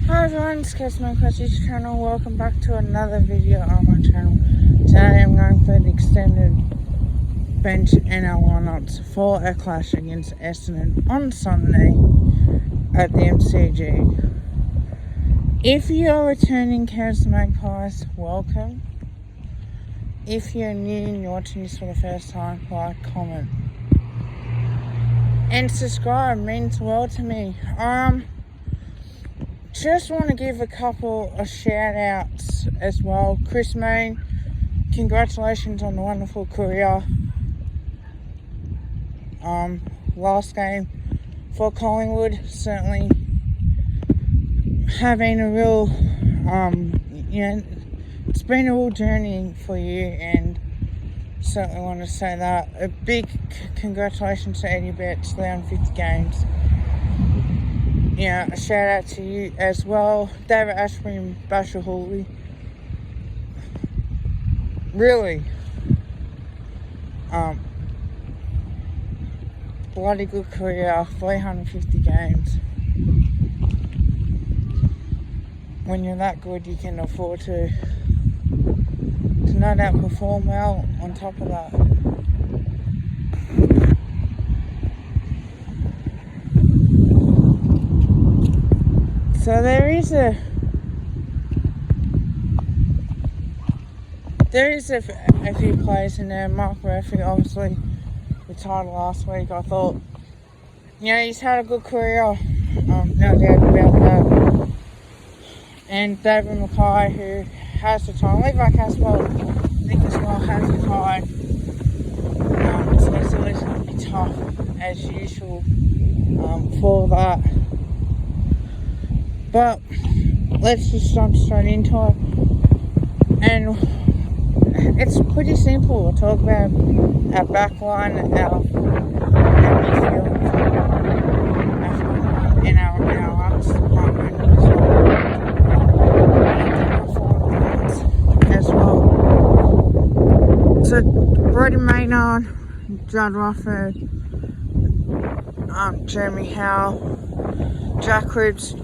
Hi everyone, it's Kesman Crutch's channel. Welcome back to another video on my channel. Today I'm going for the extended bench NL lineups for a clash against Essendon on Sunday at the MCG. If you are returning Cairns Magpies, welcome. If you're new and you're watching this for the first time, like, comment, and subscribe. Means well to me. Just want to give a couple of shout outs as well. Chris Mayne, congratulations on the wonderful career. Last game for Collingwood, certainly having a real, it's been a real journey for you, and certainly want to say that. A big congratulations to Eddie Betts, on 50 games. A shout out to you as well. David Ashby and Bashir Hawley. Really, bloody good career, 350 games. When you're that good, you can afford to no doubt perform well on top of that. So there is a few players in there. Mark Murphy obviously retired last week. I thought, he's had a good career, no doubt about that. And David Mackay, who has retired. Levi Caswell, I think as well, has retired. So it's always going to be tough as usual for that. But let's just jump straight into it. And it's pretty simple. We'll talk about our back line, our midfield, and our ups department as well. So Brody Maynard, Judd Rufford, Jeremy Howe, Jack Cripps,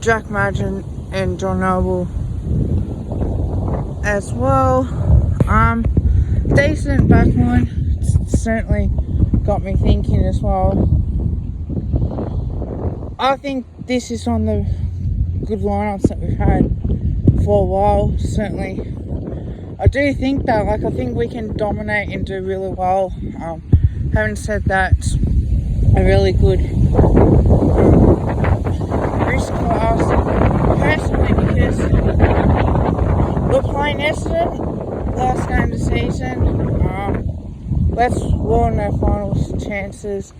Jack Madgen, and John Noble as well. Decent backline. Certainly got me thinking as well. I think this is on the good lineups that we've had for a while. Certainly, I do think that. I think we can dominate and do really well. Having said that, it's a really good risk for us personally, because we're playing Essendon last game of the season. Let's ruin our finals chances,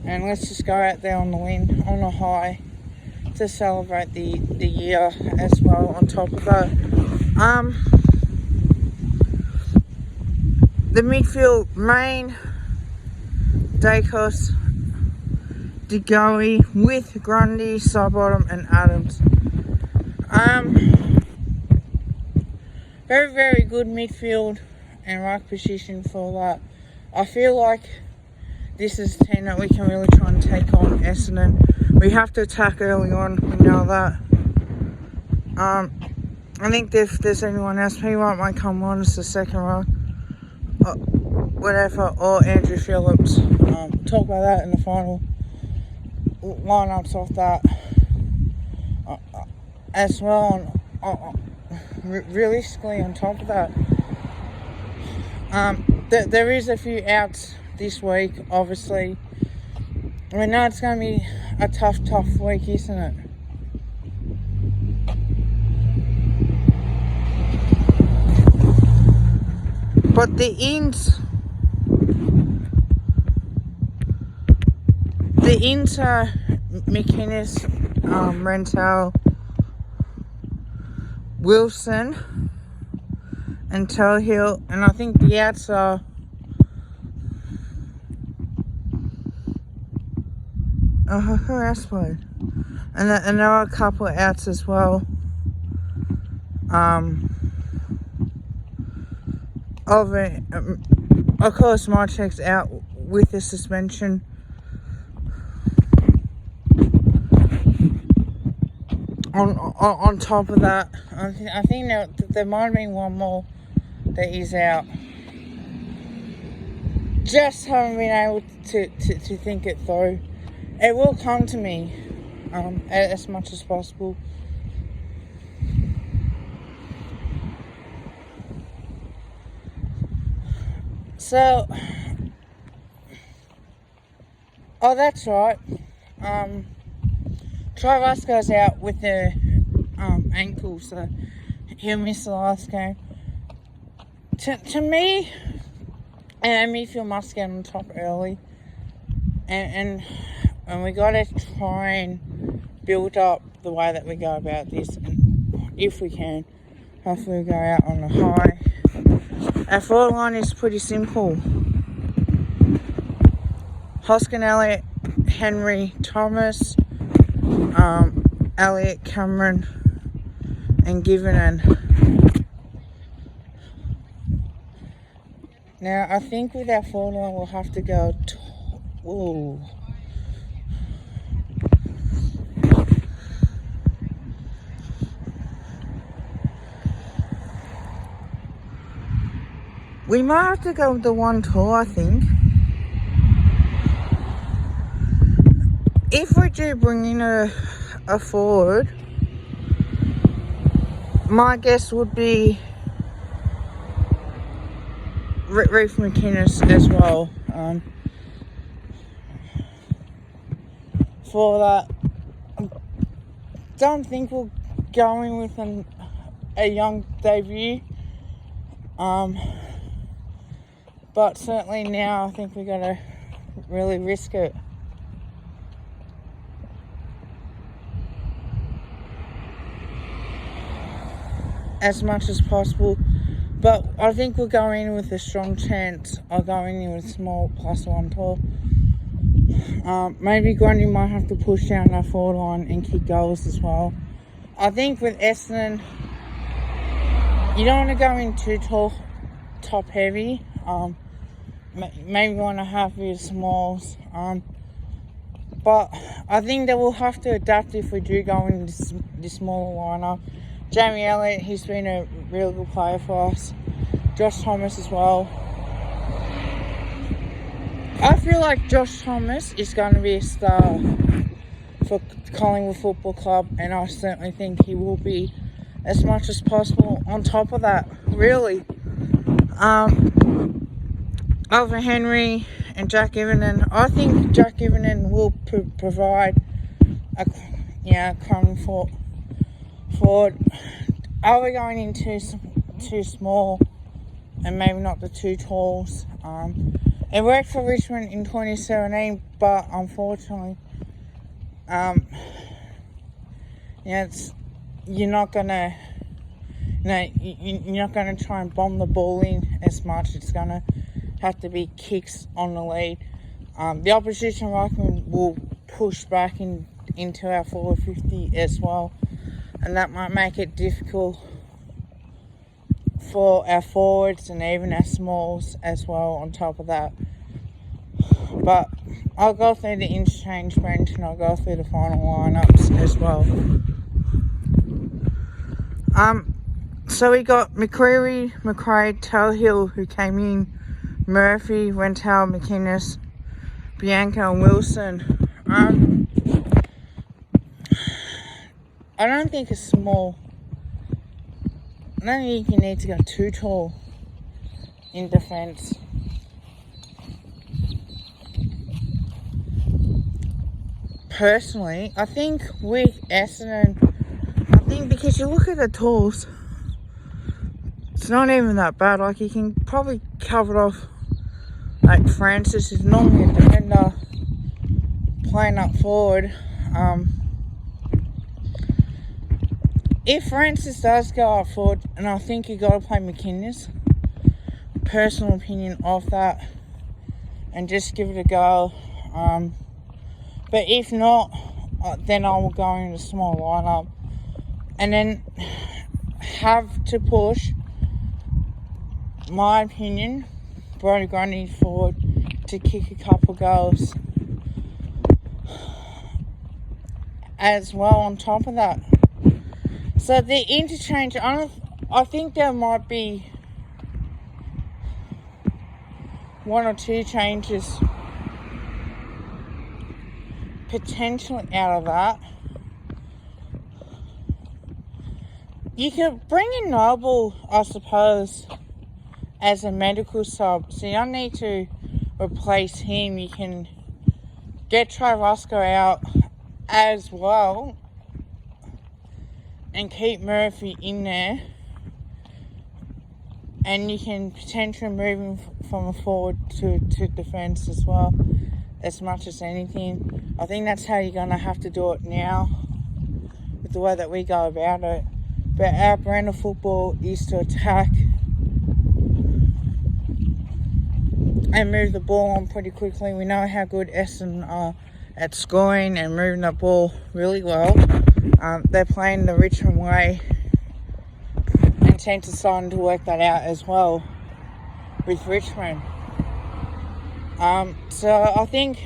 and let's just go out there on the win, on a high, to celebrate the year as well. On top of that, the midfield: Main, Dacos, De Goey, with Grundy, Sidebottom, and Adams. Very, very good midfield and right position for that. I feel like this is a team that we can really try and take on Essendon. We have to attack early on, we know that. I think if there's anyone else, he might come on as the second row, whatever, or Andrew Phillips. Talk about that in the final lineups of that as well. Realistically, on top of that, there is a few outs this week, obviously. We know it's going to be a tough week, isn't it? But the ins are McInnes, Rental, Wilson, and Tellhill, and I think the outs are who else played? And there are a couple of outs as well. Of course, Marchek's out with the suspension. on top of that, I think there might have been one more that is out. Just haven't been able to think it through. It will come to me as much as possible. So, oh, that's right. Travis goes out with the ankle, so he'll miss the last game. To me, and Mayfield must get on top early, and we gotta try and build up the way that we go about this, and if we can, hopefully we go out on a high. Our forward line is pretty simple. Hoskin, Elliott, Henry, Thomas, Elliott, Cameron, and Givenen. Now, I think with our forward line, we'll have to go. Ooh. We might have to go with the 1 tall, I think. If we do bring in a forward, my guess would be Reef McInnes as well. For that, I don't think we'll go in with a young debut. But certainly now I think we're going to really risk it. As much as possible. But I think we're going in with a strong chance of going in with a small +1 tall. Maybe Grundy might have to push down our forward line and kick goals as well. I think with Essendon, you don't want to go in too tall, top heavy. Maybe want to have a few smalls. But I think that we'll have to adapt if we do go in this smaller lineup. Jamie Elliott, he's been a real good player for us. Josh Thomas as well. I feel like Josh Thomas is going to be a star for Collingwood Football Club, and I certainly think he will be as much as possible. On top of that, really, over Henry and Jack Givenen, I think Jack Givenen will provide a crumb forward. Are we going in too small and maybe not the 2 talls? It worked for Richmond in 2017, but unfortunately, you're not gonna try and bomb the ball in as much. It's gonna have to be kicks on the lead. The opposition ruckman will push back into our forward 50 as well, and that might make it difficult for our forwards and even our smalls as well on top of that. But I'll go through the interchange bench and I'll go through the final lineups as well. So we got McCreary, McRae, Tellhill who came in, Murphy, Rental, McInnes, Bianca and Wilson. I don't think it's small. I don't think you need to go too tall in defence. Personally, I think with Essendon, because you look at the talls, it's not even that bad. Like, you can probably cover it off. Like, Francis is normally a defender playing up forward. If Francis does go up forward, and I think you got to play McInnes, personal opinion of that, and just give it a go. But if not, then I will go in a small lineup, and then have to push, my opinion, Brodie Grundy forward to kick a couple goals. As well, on top of that, So the interchange, I think there might be one or two changes potentially out of that. You could bring in Noble, I suppose, as a medical sub. So you don't need to replace him. You can get Trey Roscoe out as well and keep Murphy in there. And you can potentially move him from a forward to defence as well, as much as anything. I think that's how you're going to have to do it now, with the way that we go about it. But our brand of football is to attack and move the ball on pretty quickly. We know how good Essendon are at scoring and moving the ball really well. They're playing the Richmond way, and teams are starting to work that out as well with Richmond. So I think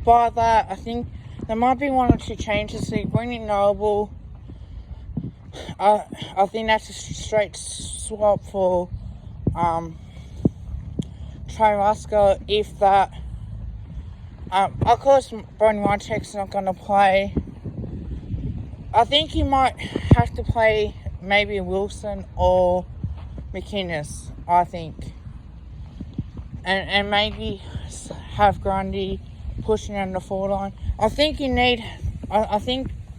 by that, I think there might be one or two changes. So you bring in Noble. I think that's a straight swap for Trey Roscoe, if that. Of course, Brony Wycheck's not going to play. I think he might have to play maybe Wilson or McInnes, I think. And maybe have Grundy pushing on the forward line. I think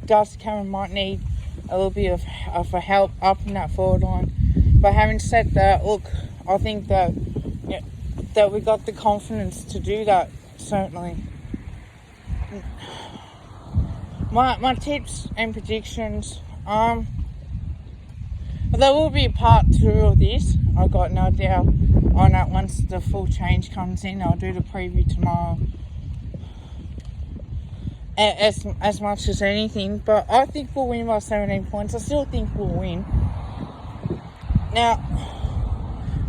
Darcy Cameron might need a little bit of a help up in that forward line. But having said that, look, I think that we got the confidence to do that, certainly. My tips and predictions, there will be a part 2 of this. I've got no doubt on that. Once the full change comes in, I'll do the preview tomorrow. As much as anything, but I think we'll win by 17 points. I still think we'll win. Now,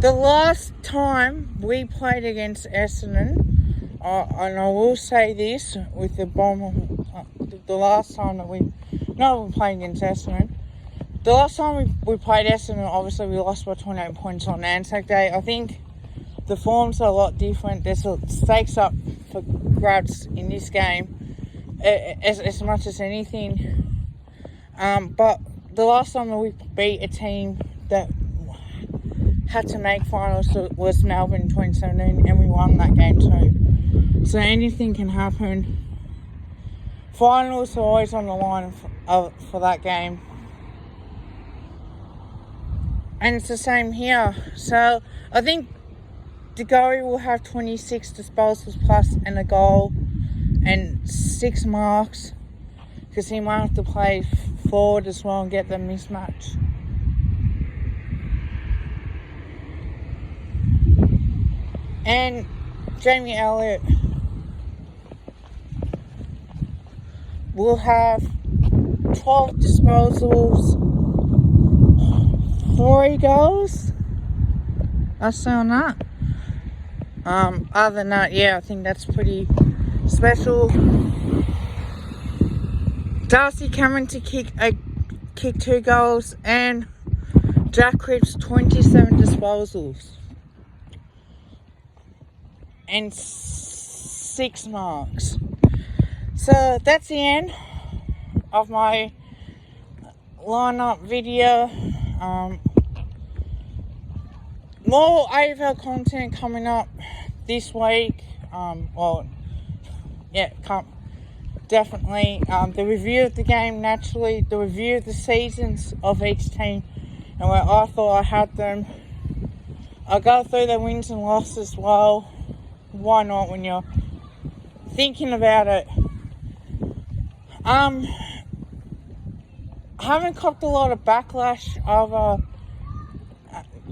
the last time we played against Essendon, and I will say this with the last time that we played against Essendon, the last time we played Essendon, obviously we lost by 28 points on Anzac Day. I think the forms are a lot different. There's stakes up for grabs in this game. As much as anything. But the last time that we beat a team that had to make finals was Melbourne in 2017, and we won that game too. So anything can happen. Finals are always on the line for that game. And it's the same here. So I think DeGoey will have 26 disposals plus and a goal and 6 marks, because he might have to play forward as well and get the mismatch. And Jamie Elliott will have 12 disposals, 3 goals. I say on that. Other than that, yeah, I think that's pretty special. Darcy Cameron to kick 2 goals, and Jack Cripps 27 disposals and 6 marks. So that's the end of my lineup video. More AFL content coming up this week. Definitely. The review of the game, naturally. The review of the seasons of each team and where I thought I had them. I'll go through their wins and losses as well. Why not when you're thinking about it? I haven't copped a lot of backlash over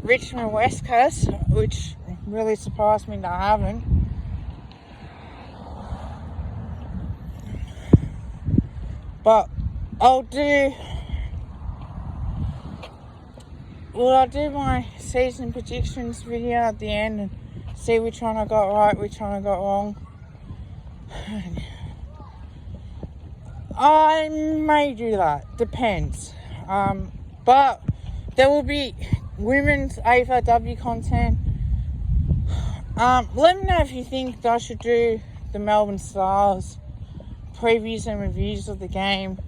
Richmond West Coast, which really surprised me that I haven't. But I'll do my season predictions video at the end and see which one I got right, which one I got wrong. I may do that. Depends. But there will be women's AFLW content. Let me know if you think that I should do the Melbourne Stars previews and reviews of the game.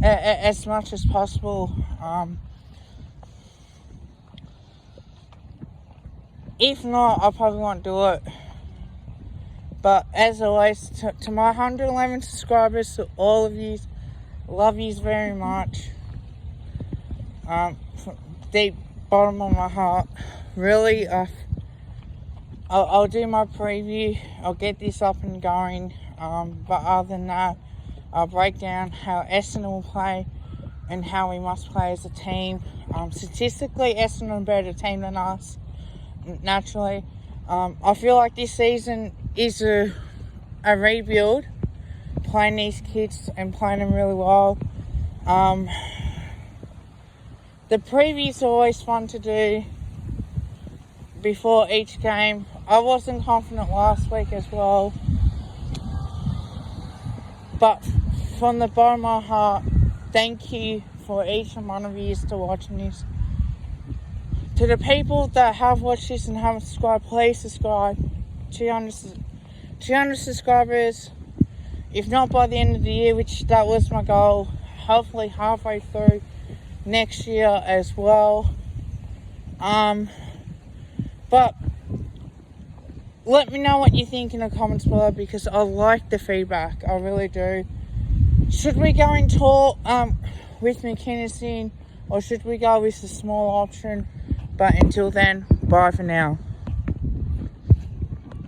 As much as possible. If not, I probably won't do it. But as always, to my 111 subscribers, to all of you, love yous very much. From deep bottom of my heart, really. I'll do my preview. I'll get this up and going. But other than that, I'll break down how Essendon will play and how we must play as a team. Statistically, Essendon are a better team than us. Naturally, I feel like this season is a rebuild, playing these kids and playing them really well. The previews are always fun to do before each game. I wasn't confident last week as well, but from the bottom of my heart, thank you for each and one of you to watching this. To the people that have watched this and haven't subscribed, please subscribe. 200 subscribers. If not by the end of the year, which that was my goal, hopefully halfway through next year as well. But let me know what you think in the comments below, because I like the feedback. I really do. Should we go in tall with McInnes in, or should we go with the small option? But until then, bye for now.